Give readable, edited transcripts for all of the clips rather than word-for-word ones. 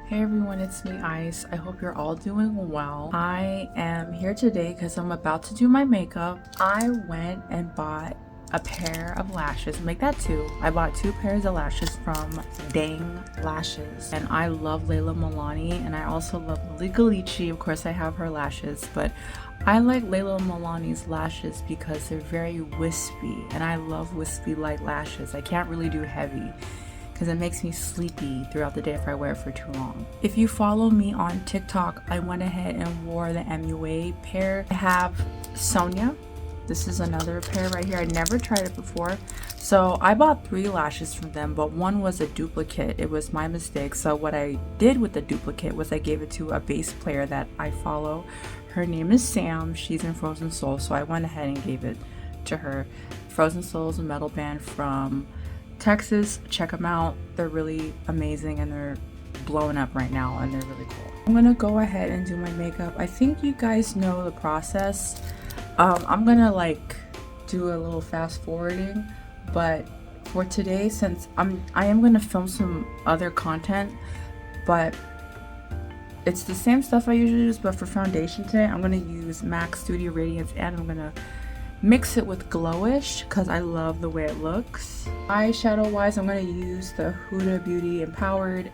Hey everyone, it's me Ice. I hope you're all doing well. I am here today because I'm about to do my makeup. I went and bought a pair of lashes. Make that two. I bought two pairs of lashes from Dang Lashes. And I love Layla Milani and I also love Legalici. Of course I have her lashes, but I like Layla Milani's lashes because they're very wispy and I love wispy light lashes. I can't really do heavy because it makes me sleepy throughout the day if I wear it for too long. If you follow me on TikTok, I went ahead and wore the MUA pair. I have Sonia. This is another pair right here. I never tried it before. So I bought 3 lashes from them, but one was a duplicate. It was my mistake. So what I did with the duplicate was I gave it to a bass player that I follow. Her name is Sam. She's in Frozen Soul. So I went ahead and gave it to her. Frozen Soul is a metal band from Texas. Check them out. They're really amazing and they're blowing up right now and they're really cool. I'm gonna go ahead and do my makeup. I think you guys know the process. I'm gonna do a little fast forwarding, but for today, since I am gonna film some other content, but it's the same stuff I usually use, but for foundation today I'm gonna use MAC Studio Radiance and I'm gonna mix it with glowish because I love the way it looks. Eyeshadow wise, I'm going to use the Huda Beauty Empowered.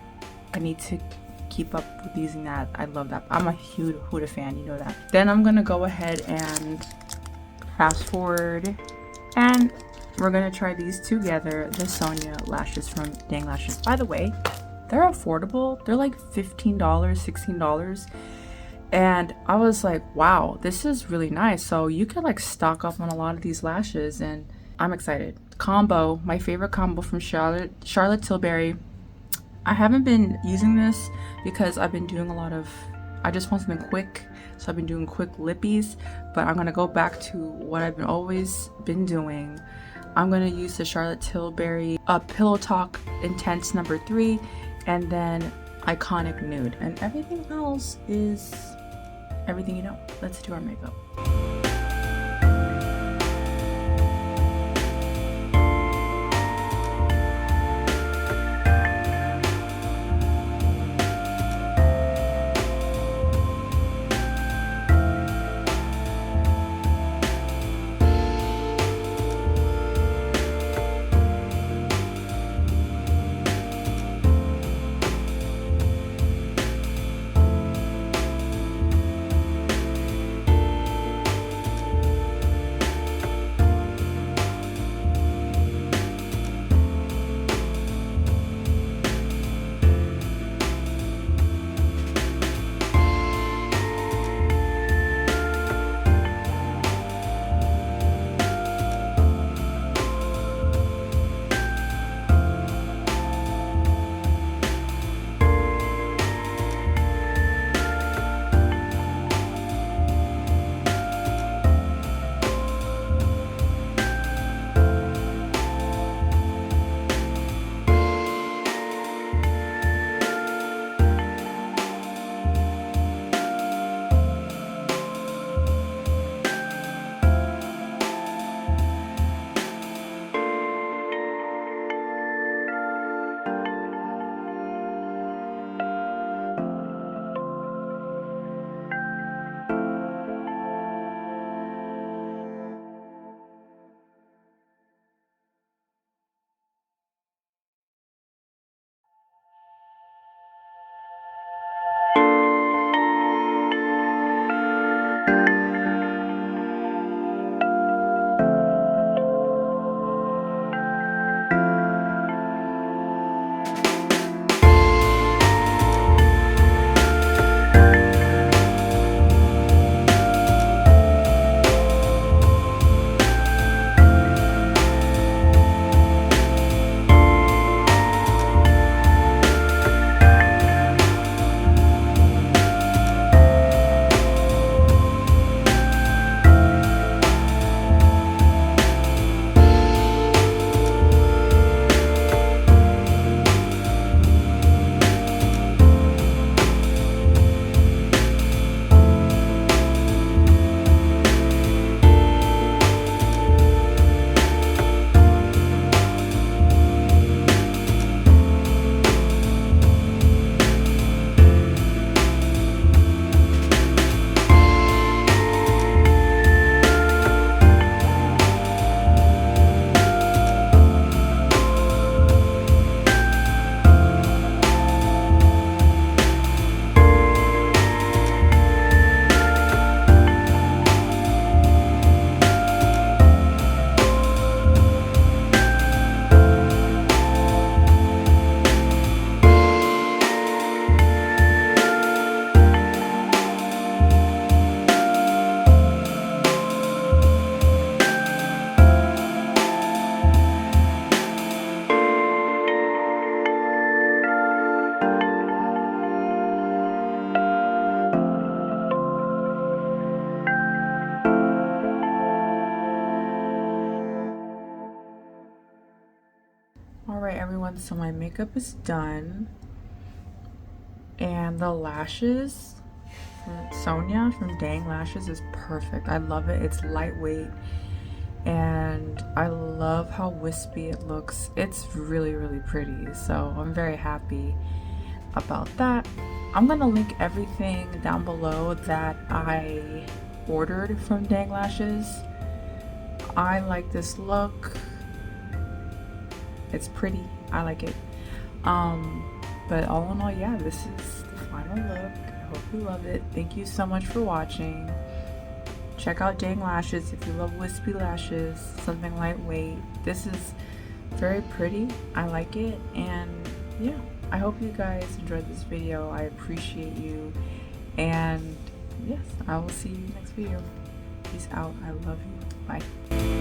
I need to keep up with using that. I love that. I'm a huge Huda fan, you know that. Then I'm going to go ahead and fast forward and we're going to try these together, the Sonia lashes from Dang Lashes. By the way, they're affordable. They're like $15, $16. And I was like, wow, this is really nice. So you could stock up on a lot of these lashes and I'm excited. Combo, my favorite combo from Charlotte Tilbury. I haven't been using this because I've been doing I just want something quick. So I've been doing quick lippies, but I'm gonna go back to what I've always been doing. I'm gonna use the Charlotte Tilbury Pillow Talk Intense number 3 and then Iconic Nude, and everything else is everything you know. Let's do our makeup. All right, everyone, so my makeup is done, and the lashes from Sonia from Dang Lashes is perfect. I love it. It's lightweight, and I love how wispy it looks. It's really, really pretty, so I'm very happy about that. I'm gonna link everything down below that I ordered from Dang Lashes. I like this look. It's pretty. I like it. But all in all, yeah, this is the final look. I hope you love it. Thank you so much for watching. Check out Dang Lashes if you love wispy lashes, something lightweight. This is very pretty. I like it. And yeah, I hope you guys enjoyed this video. I appreciate you. And yes, I will see you next video. Peace out. I love you. Bye.